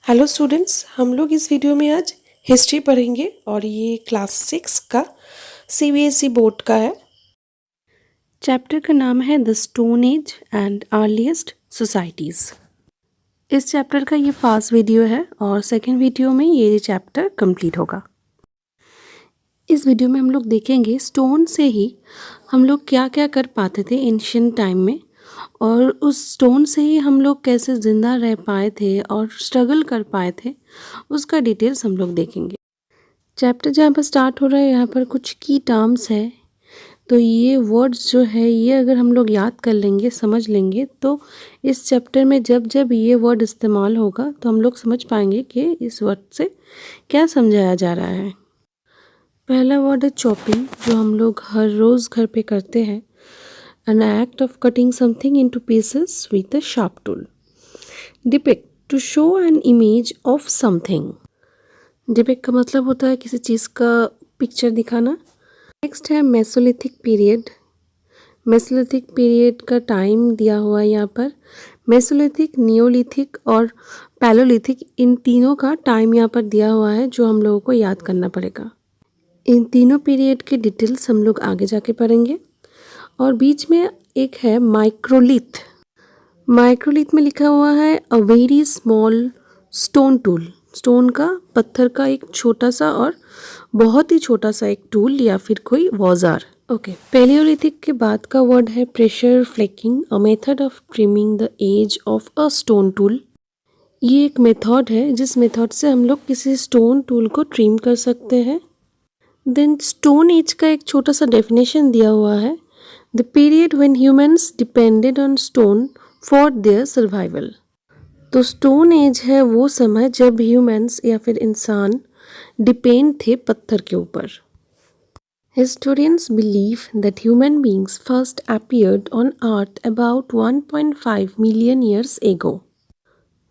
Hello students, हम लोग इस वीडियो में आज हिस्ट्री पढ़ेंगे और ये क्लास 6 का सीबीएसई बोर्ड का है। चैप्टर का नाम है the stone as and earliest societies. इस चैप्टर का ये फर्स्ट वीडियो है और सेकंड वीडियो में ये चैप्टर कंप्लीट होगा। इस वीडियो में हम लोग देखेंगे स्टोन से ही हम लोग क्या क्या कर पाते थे एंशिएंट टाइम में, और उस स्टोन से ही हम लोग कैसे ज़िंदा रह पाए थे और स्ट्रगल कर पाए थे, उसका डिटेल्स हम लोग देखेंगे। चैप्टर जहाँ पर स्टार्ट हो रहा है यहाँ पर कुछ की टर्म्स है, तो ये वर्ड्स जो है ये अगर हम लोग याद कर लेंगे, समझ लेंगे, तो इस चैप्टर में जब जब ये वर्ड इस्तेमाल होगा तो हम लोग समझ पाएंगे कि इस वर्ड से क्या समझाया जा रहा है। पहला वर्ड है चॉपिंग, जो हम लोग हर रोज़ घर पे करते हैं। An act of cutting something into pieces with a sharp tool. Depict, to show an image of something. Depict का मतलब होता है किसी चीज़ का पिक्चर दिखाना। नेक्स्ट है मेसोलिथिक पीरियड। मेसोलिथिक पीरियड का टाइम दिया हुआ है यहाँ पर। मेसोलिथिक, नियोलिथिक और पैलोलिथिक, इन तीनों का टाइम यहाँ पर दिया हुआ है जो हम लोगों को याद करना पड़ेगा। इन तीनों पीरियड के डिटेल्स हम लोग आगे जाके पढ़ेंगे। और बीच में एक है माइक्रोलिथ। माइक्रोलिथ में लिखा हुआ है a very small stone tool. Stone का, पत्थर का एक छोटा सा और बहुत ही छोटा सा एक टूल या फिर कोई औजार। ओके, पैलियोलिथिक के बाद का वर्ड है pressure flaking, a method of trimming the edge of a stone tool. ये एक मेथड है जिस मेथड से हम लोग किसी स्टोन टूल को ट्रिम कर सकते हैं। देन स्टोन एज का एक छोटा सा डेफिनेशन दिया हुआ है, the period when humans depended on stone for their survival। तो स्टोन एज है वो समय जब ह्यूमंस या फिर इंसान डिपेंड थे पत्थर के ऊपर। Historians believe that human beings first appeared on earth about 1.5 million years ago।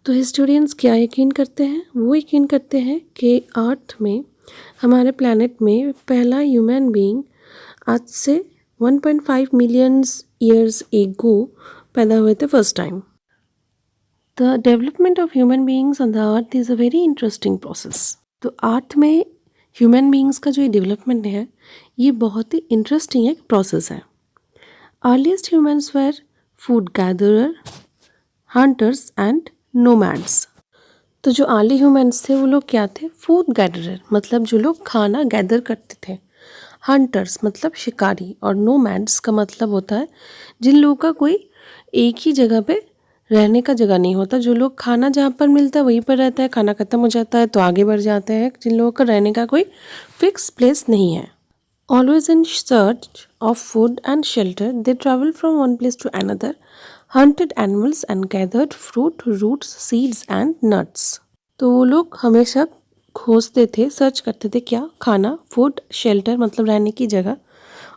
तो हिस्टोरियंस क्या यकीन करते हैं? वो यकीन करते हैं कि अर्थ में, हमारे प्लैनेट में पहला ह्यूमन बीइंग आज से 1.5 मिलियन ईयर्स एगो पैदा हुए थे first time. The development of human beings on the earth is a very interesting process. तो अर्थ में ह्यूमन बीइंग्स का जो ये डेवलपमेंट है ये बहुत ही इंटरेस्टिंग एक प्रोसेस है। Earliest humans were food gatherer, hunters and nomads. तो जो अर्ली ह्यूमंस थे वो लोग क्या थे? फूड गैदरर, मतलब जो लोग खाना गैदर करते थे। हंटर्स मतलब शिकारी, और नोमैड्स का मतलब होता है जिन लोगों का कोई एक ही जगह पे रहने का जगह नहीं होता। जो लोग खाना जहाँ पर मिलता है वहीं पर रहता है, खाना ख़त्म हो जाता है तो आगे बढ़ जाते हैं। जिन लोगों का रहने का कोई फिक्स प्लेस नहीं है। Always in search of food and shelter, they travel from one place to another, hunted animals and gathered fruit, roots, seeds and nuts. तो वो लोग हमेशा खोजते थे, सर्च करते थे क्या? खाना, फूड, शेल्टर मतलब रहने की जगह,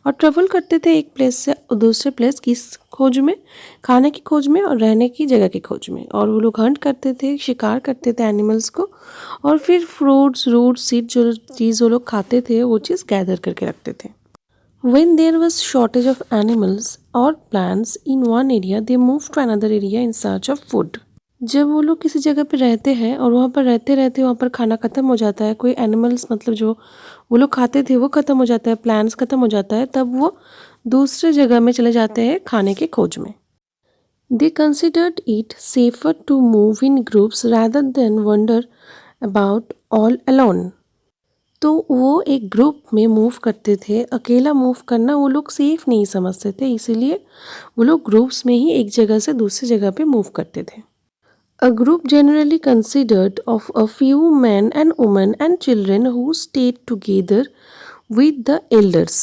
और ट्रेवल करते थे एक प्लेस से दूसरे प्लेस किस खोज में? खाने की खोज में और रहने की जगह की खोज में। और वो लोग हंट करते थे, शिकार करते थे एनिमल्स को, और फिर फ्रूट्स, रूट्स, सीड, जो चीज़ वो लोग खाते थे वो चीज़ गैदर करके रखते थे। When there was shortage of animals or plants in one area, they moved to another area in search of food। जब वो लोग किसी जगह पे रहते हैं और वहाँ पर रहते रहते वहाँ पर खाना ख़त्म हो जाता है, कोई एनिमल्स मतलब जो वो लोग खाते थे वो ख़त्म हो जाता है, प्लांट्स ख़त्म हो जाता है, तब वो दूसरे जगह में चले जाते हैं खाने के खोज में। They considered it safer to move in groups rather than wander about all alone। तो वो एक ग्रुप में मूव करते थे, अकेला मूव करना वो लोग सेफ नहीं समझते थे, इसीलिए वो लोग ग्रुप्स में ही एक जगह से दूसरी जगह पे मूव करते थे। A group generally consisted of a few men and women and children who stayed together with the elders।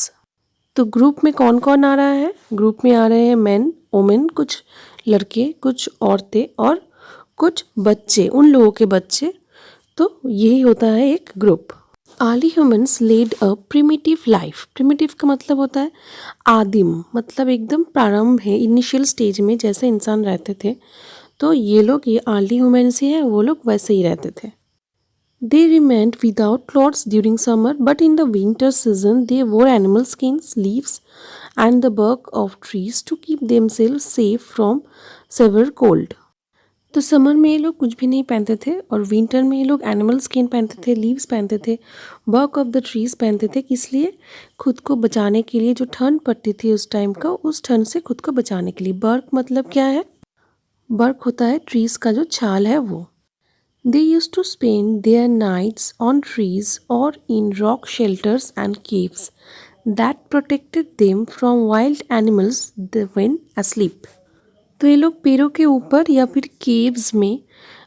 तो ग्रुप में कौन कौन आ रहा है? ग्रुप में आ रहे हैं मेन, वुमेन, कुछ लड़के, कुछ औरतें और कुछ बच्चे, उन लोगों के बच्चे। तो यही होता है एक group. Early humans led a primitive life. Primitive का मतलब होता है आदिम, मतलब एकदम प्रारंभ है, इनिशियल स्टेज में जैसे इंसान रहते थे, तो ये लोग, ये अर्ली ह्यूमंस ही हैं, वो लोग वैसे ही रहते थे। They remained without clothes during summer, but in the winter season they wore animal skins, leaves and the bark of trees to keep themselves safe from severe cold. तो समर में ये लोग कुछ भी नहीं पहनते थे और विंटर में ये लोग एनिमल स्किन पहनते थे, लीव्स पहनते थे, बर्क ऑफ द ट्रीज पहनते थे। किस लिए? खुद को बचाने के लिए। जो ठंड पड़ती थी उस टाइम का, उस ठंड से खुद को बचाने के लिए। बर्क मतलब क्या है? बर्क होता है ट्रीज का जो छाल है वो। They used to spend their nights on trees or in rock shelters and caves that protected them from wild animals when asleep. तो ये लोग पेड़ों के ऊपर या फिर केव्स में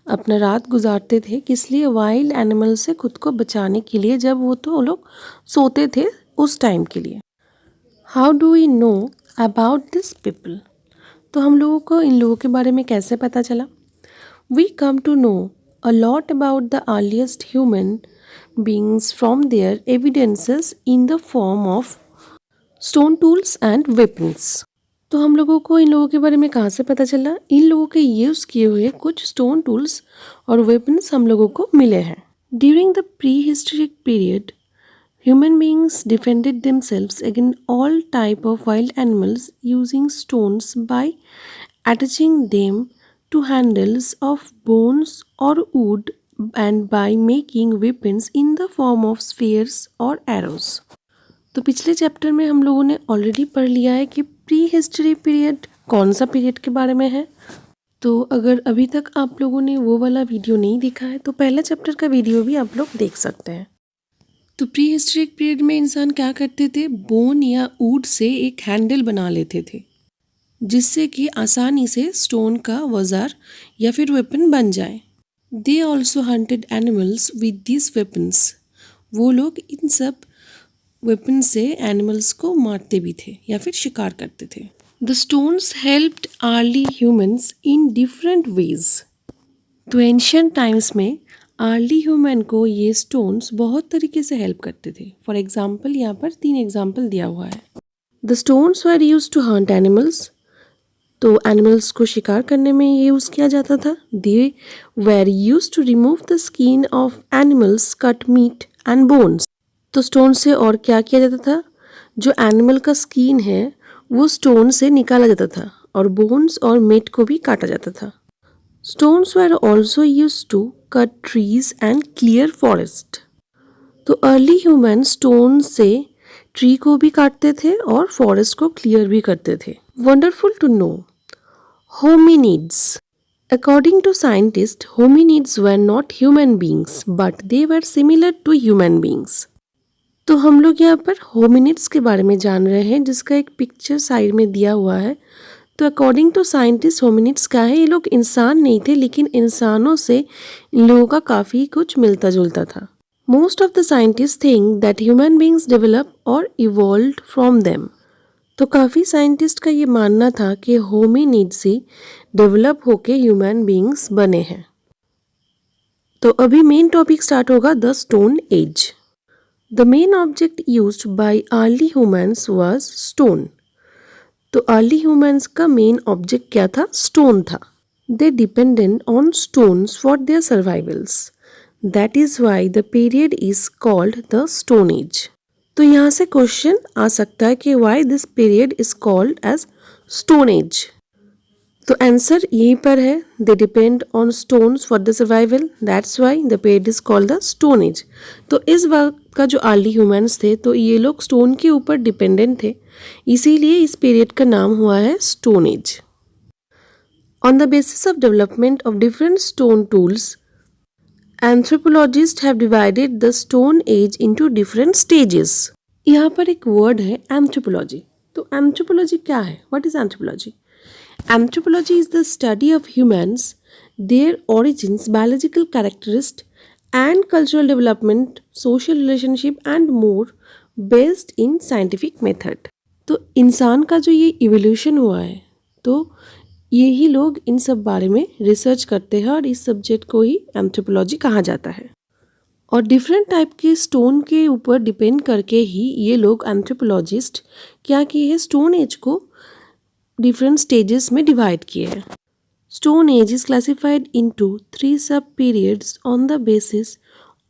अपना रात गुजारते थे। किस लिए? वाइल्ड एनिमल से खुद को बचाने के लिए, जब वो लोग सोते थे उस टाइम के लिए। How do we know about this people? तो हम लोगों को इन लोगों के बारे में कैसे पता चला? We come to know a lot about the earliest human beings from their evidences in the form of stone tools and weapons. तो हम लोगों को इन लोगों के बारे में कहाँ से पता चला? इन लोगों के यूज़ किए हुए कुछ स्टोन टूल्स और वेपन्स हम लोगों को मिले हैं। During the pre historic period human beings defended themselves against all type of wild animals using stones by attaching them to handles of bones or wood and by making weapons in the form of spears or arrows. तो पिछले chapter में हम लोगों ने already पढ़ लिया है कि प्री हिस्ट्री पीरियड कौन सा पीरियड के बारे में है। तो अगर अभी तक आप लोगों ने वो वाला वीडियो नहीं देखा है तो पहला चैप्टर का वीडियो भी आप लोग देख सकते हैं। तो प्री हिस्ट्रिक पीरियड में इंसान क्या करते थे? बोन या वुड से एक हैंडल बना लेते थे जिससे कि आसानी से स्टोन का औजार या फिर वेपन बन जाए। They also hunted animals with this weapons. वो लोग इन सब वेपन से एनिमल्स को मारते भी थे या फिर शिकार करते थे। The stones helped early humans in different ways. तो एंशियंट टाइम्स में अर्ली ह्यूमन को ये स्टोन्स बहुत तरीके से हेल्प करते थे। फॉर एग्जाम्पल यहाँ पर 3 एग्जाम्पल दिया हुआ है। The stones were use to hunt animals. तो एनिमल्स को शिकार करने में ये यूज़ किया जाता था। They were use to remove the skin of animals, cut meat and bones. तो स्टोन से और क्या किया जाता था? जो एनिमल का स्किन है वो स्टोन से निकाला जाता था और बोन्स और मीट को भी काटा जाता था। Stones were also used to cut trees and clear forest. तो अर्ली ह्यूमन स्टोन से ट्री को भी काटते थे और फॉरेस्ट को क्लियर भी करते थे। Wonderful to know hominids. According to scientists, hominids were not human beings, but they were similar to human beings. तो हम लोग यहाँ पर होमिनिड्स के बारे में जान रहे हैं जिसका एक पिक्चर साइड में दिया हुआ है। तो अकॉर्डिंग टू साइंटिस्ट होमिनिड्स क्या है? ये लोग इंसान नहीं थे लेकिन इंसानों से इन लोगों का काफ़ी कुछ मिलता जुलता था। Most of the scientist think that human beings develop और इवॉल्व्ड फ्रॉम देम। तो काफ़ी साइंटिस्ट का ये मानना था कि होमिनिड्स ही डेवलप होके ह्यूमन बींग्स बने हैं। तो अभी मेन टॉपिक स्टार्ट होगा the stone age. The main object used by early humans was stone. तो अर्ली ह्यूमन्स का मेन ऑब्जेक्ट क्या था? स्टोन था। They dependent on stones for their survivals. That is why the period is called the stone age. तो यहाँ से question आ सकता है कि why this period is called age stone age. तो आंसर यहीं पर है, they depend on stones for the survival, that's why the period is called the stone age. तो इस वक्त का जो अर्ली ह्यूमन्स थे तो ये लोग स्टोन के ऊपर डिपेंडेंट थे, इसीलिए इस पीरियड का नाम हुआ है stone age. On the basis of development of different stone tools, anthropologist have divided the stone as into different stages. यहाँ पर एक वर्ड है एंथ्रोपोलॉजी। तो एंथ्रोपोलॉजी क्या है? What is anthropology? Anthropology is the study of humans, their origins, biological characteristics, and cultural development, social relationship, and more, based in scientific method. तो इंसान का जो ये इवोल्यूशन हुआ है तो यही लोग इन सब बारे में रिसर्च करते हैं और इस सब्जेक्ट को ही एंथ्रोपोलॉजी कहा जाता है। और डिफरेंट टाइप के स्टोन के ऊपर डिपेंड करके ही ये लोग एंथ्रोपोलॉजिस्ट क्या किए हैं, स्टोन एज को डिफरेंट स्टेजेस में डिवाइड किए हैं। Stone age is classified into 3 सब periods on the basis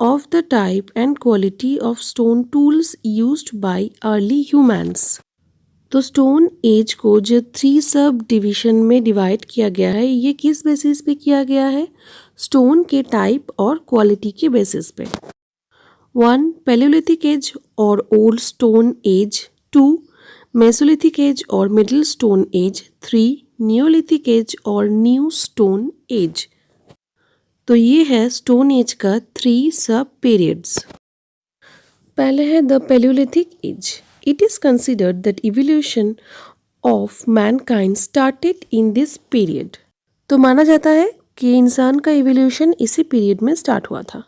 of the type and quality of stone tools used by early humans. तो स्टोन एज को जो 3 सब डिवीजन में डिवाइड किया गया है, ये किस बेसिस पे किया गया है? स्टोन के टाइप और क्वालिटी के बेसिस पे। 1 पैलियोलिथिक एज और old stone age, 2 mesolithic age और middle stone age, 3 neolithic age और न्यू स्टोन एज। तो ये है स्टोन एज का 3 सब पीरियड्स। पहले है the Palaeolithic age. It is considered that evolution of mankind started in this period. तो माना जाता है कि इंसान का इवोल्यूशन इसी पीरियड में स्टार्ट हुआ था।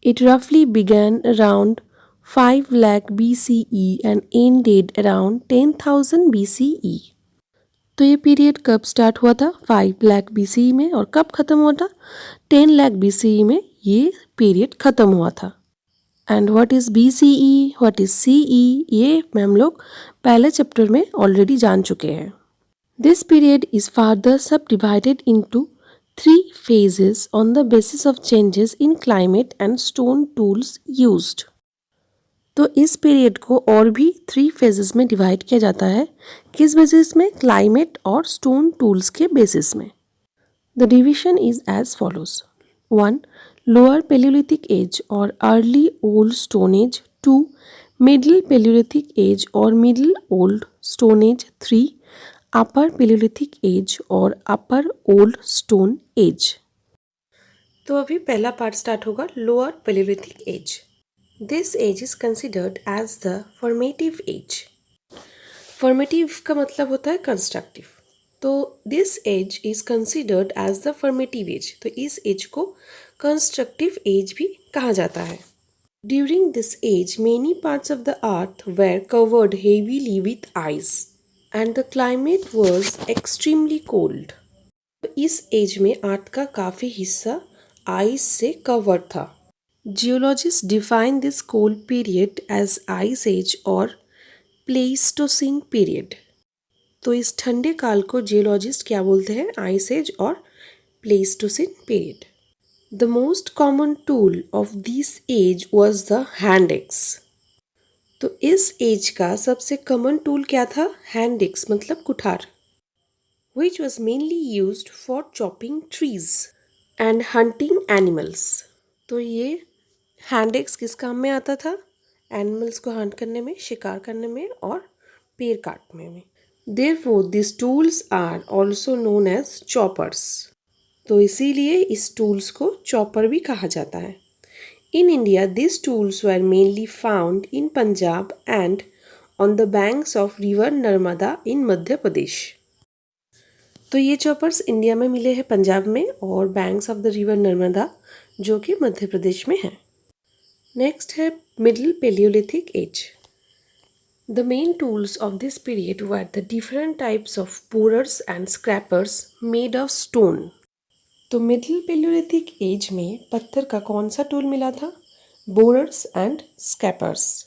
इट रफली began around 5 lakh BCE and ended around 10,000 BCE। तो ये पीरियड कब स्टार्ट हुआ था? 5 lakh BCE में, और कब ख़त्म हुआ था? 10 lakh BCE में ये पीरियड ख़त्म हुआ था। And what is BCE, what is CE, ये हम लोग पहले चैप्टर में ऑलरेडी जान चुके हैं। दिस पीरियड इज़ फर्दर सब divided into 3 phases on the basis of changes in climate and stone tools used। तो इस पीरियड को और भी 3 phases में डिवाइड किया जाता है। किस बेसिस में? क्लाइमेट और स्टोन टूल्स के बेसिस में। The division is as follows. 1 lower palaeolithic age और early old stone age, 2 middle palaeolithic age और middle old stone age, 3 upper palaeolithic age और अपर ओल्ड स्टोन एज। तो अभी पहला पार्ट स्टार्ट होगा lower palaeolithic age. This age is considered as the formative age. Formative का मतलब होता है कंस्ट्रक्टिव। तो this age is considered as the formative age. तो इस एज को कंस्ट्रक्टिव एज भी कहा जाता है। During this age many parts of the earth were covered heavily with ice and the climate was extremely cold. इस age में earth का काफ़ी हिस्सा आइस से कवर्ड था। Geologist define this cold period age ice age और Pleistocene period. तो इस ठंडे काल को जियोलॉजिस्ट क्या बोलते हैं? आइस एज और Pleistocene period. The most common tool of this age was the hand x. तो इस एज का सबसे कॉमन टूल क्या था? हैंड एक्स मतलब कुठार, which was mainly used for chopping trees and hunting animals। तो ये हैंड एक्स किस काम में आता था? एनिमल्स को हंट करने में, शिकार करने में और पेड़ काटने में। Therefore, these tools are also known as choppers। तो इसीलिए इस टूल्स को चॉपर भी कहा जाता है। In India, these tools were mainly found in Punjab and on the banks of river Narmada in Madhya Pradesh. तो ये चॉपर्स इंडिया में मिले हैं पंजाब में और banks of the river Narmada जो कि मध्य प्रदेश में है। नेक्स्ट है middle palaeolithic age. The main tools of this period were the different types of borers and scrapers made of stone. तो मिडिल पेलियोलिथिक एज में पत्थर का कौन सा टूल मिला था? Borers and scrapers.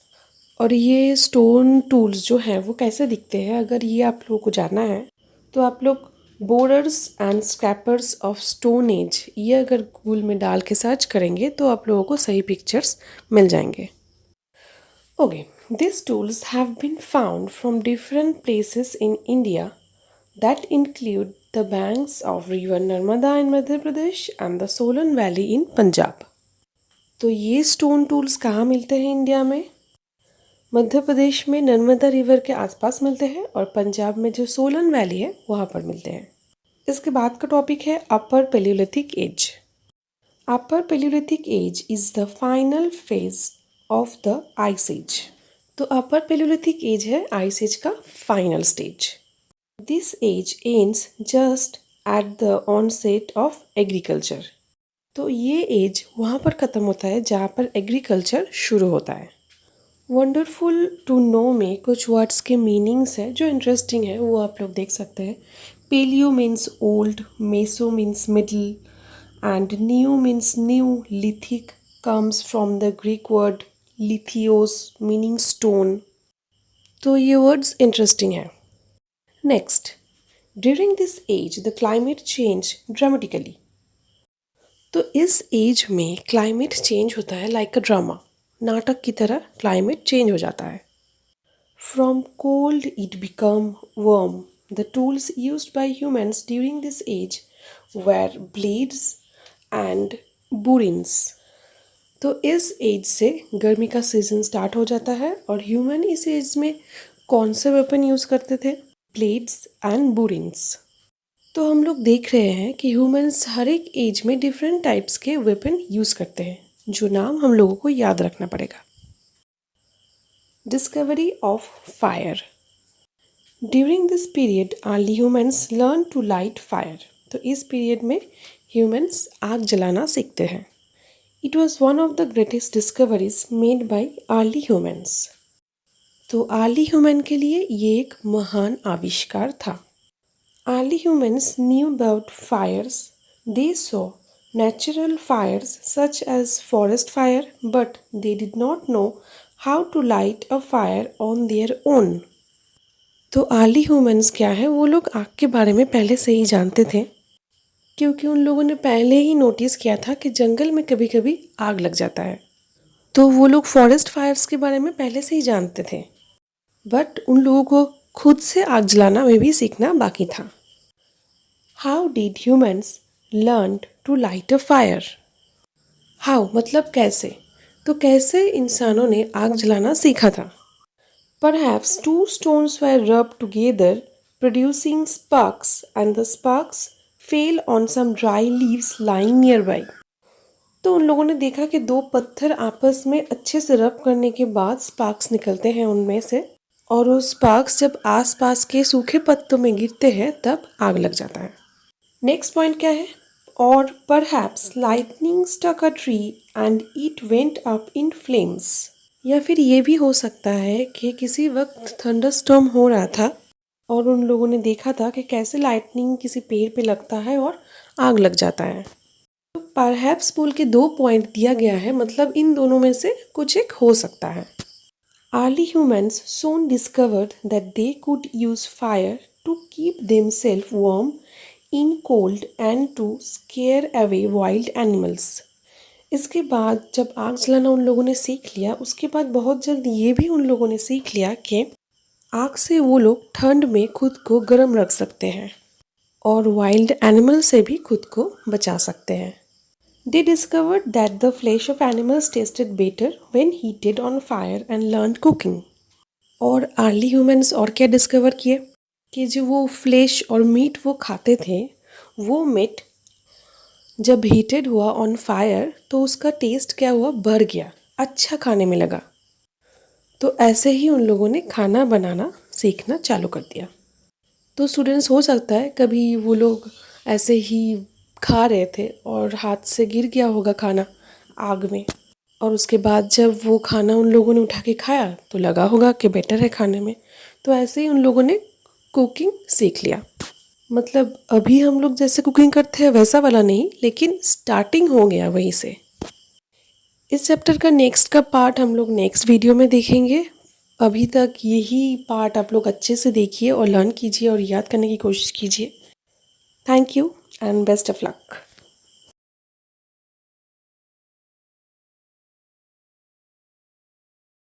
और ये स्टोन टूल्स जो हैं वो कैसे दिखते हैं, अगर ये आप लोगों को जानना है तो आप लोग borers and scrapers of stone age ये अगर गूगल में डाल के सर्च करेंगे तो आप लोगों को सही पिक्चर्स मिल जाएंगे। Okay, this tools have been found from different places in India that include the banks of river Narmada in Madhya Pradesh and the Solan valley in Punjab. तो ये स्टोन टूल्स कहाँ मिलते हैं इंडिया में? मध्य प्रदेश में नर्मदा रिवर के आसपास मिलते हैं और पंजाब में जो सोलन वैली है वहाँ पर मिलते हैं। इसके बाद का टॉपिक है upper palaeolithic age. Upper palaeolithic age is the final phase of the ice age. तो अपर पेलियोलिथिक एज है आइस एज का final stage. This age ends just at the onset of agriculture. तो ये as वहाँ पर ख़त्म होता है जहाँ पर एग्रीकल्चर शुरू होता है। वंडरफुल टू नो में कुछ वर्ड्स के मीनिंग्स हैं जो इंटरेस्टिंग है, वो आप लोग देख सकते हैं। Palaeo means old, meso means middle and new means new. Lithic comes from the Greek word lithos meaning stone. तो ये वर्ड्स इंटरेस्टिंग है। Next, during this age the climate change dramatically. तो इस एज में क्लाइमेट चेंज होता है like a drama, नाटक की तरह क्लाइमेट चेंज हो जाता है। From cold it became warm. The tools used by humans during this age were blades and burins. तो इस एज से गर्मी का सीजन स्टार्ट हो जाता है और ह्यूमन इस एज में कौन से वेपन यूज़ करते थे? Blades and burins. तो हम लोग देख रहे हैं कि ह्यूमंस हर एक एज में डिफरेंट टाइप्स के वेपन यूज़ करते हैं, जो नाम हम लोगों को याद रखना पड़ेगा। Discovery of fire. During this period early humans learn to light fire. तो इस पीरियड में ह्यूमंस आग जलाना सीखते हैं। It was one of the greatest discoveries made by early humans. तो अर्ली ह्यूमन के लिए ये एक महान आविष्कार था। Early humans knew about fires. They saw natural fires such as forest fire, but they did not know how to light a fire on their own. तो early humans क्या है, वो लोग आग के बारे में पहले से ही जानते थे, क्योंकि उन लोगों ने पहले ही नोटिस किया था कि जंगल में कभी कभी आग लग जाता है। तो वो लोग फॉरेस्ट फायर्स के बारे में पहले से ही जानते थे, बट उन लोगों को खुद से आग जलाना में भी सीखना बाकी था। How did humans learn to light a fire? How मतलब कैसे, तो कैसे इंसानों ने आग जलाना सीखा था? Perhaps two stones were rubbed together, producing sparks, and the sparks fell on some dry leaves lying nearby. तो उन लोगों ने देखा कि दो पत्थर आपस में अच्छे से रब करने के बाद स्पार्क्स निकलते हैं उनमें से, और वो स्पार्क्स जब आसपास के सूखे पत्तों में गिरते हैं तब आग लग जाता है। नेक्स्ट पॉइंट क्या है? और perhaps lightning struck a tree and it went up in flames. या फिर ये भी हो सकता है कि किसी वक्त थंडरस्टॉर्म हो रहा था और उन लोगों ने देखा था कि कैसे लाइटनिंग किसी पेड़ पे लगता है और आग लग जाता है। तो परहैप्स बोल के 2 पॉइंट दिया गया है, मतलब इन दोनों में से कुछ एक हो सकता है। Early humans soon discovered that they could use fire to keep themselves warm in cold and to scare away wild animals. इसके बाद जब आग जलाना उन लोगों ने सीख लिया, उसके बाद बहुत जल्द ये भी उन लोगों ने सीख लिया कि आग से वो लोग ठंड में खुद को गर्म रख सकते हैं और वाइल्ड एनिमल से भी खुद को बचा सकते हैं। दे discovered that the flash of animals tested better when heated on fire and learn cooking. और अर्ली ह्यूमंस और क्या डिस्कवर किए कि जो वो फ्लैश और मीट वो खाते थे, वो मीट जब हीटेड हुआ ऑन फायर तो उसका टेस्ट क्या हुआ, बढ़ गया, अच्छा खाने में लगा। तो ऐसे ही उन लोगों ने खाना बनाना सीखना चालू कर दिया। तो स्टूडेंट्स, हो सकता है कभी वो लोग ऐसे ही खा रहे थे और हाथ से गिर गया होगा खाना आग में, और उसके बाद जब वो खाना उन लोगों ने उठा के खाया तो लगा होगा कि बेटर है खाने में। तो ऐसे ही उन लोगों ने कुकिंग सीख लिया। मतलब अभी हम लोग जैसे कुकिंग करते हैं वैसा वाला नहीं, लेकिन स्टार्टिंग हो गया वहीं से। इस चैप्टर का नेक्स्ट का पार्ट हम लोग नेक्स्ट वीडियो में देखेंगे। अभी तक यही पार्ट आप लोग अच्छे से देखिए और लर्न कीजिए और याद करने की कोशिश कीजिए। Thank you and best of luck.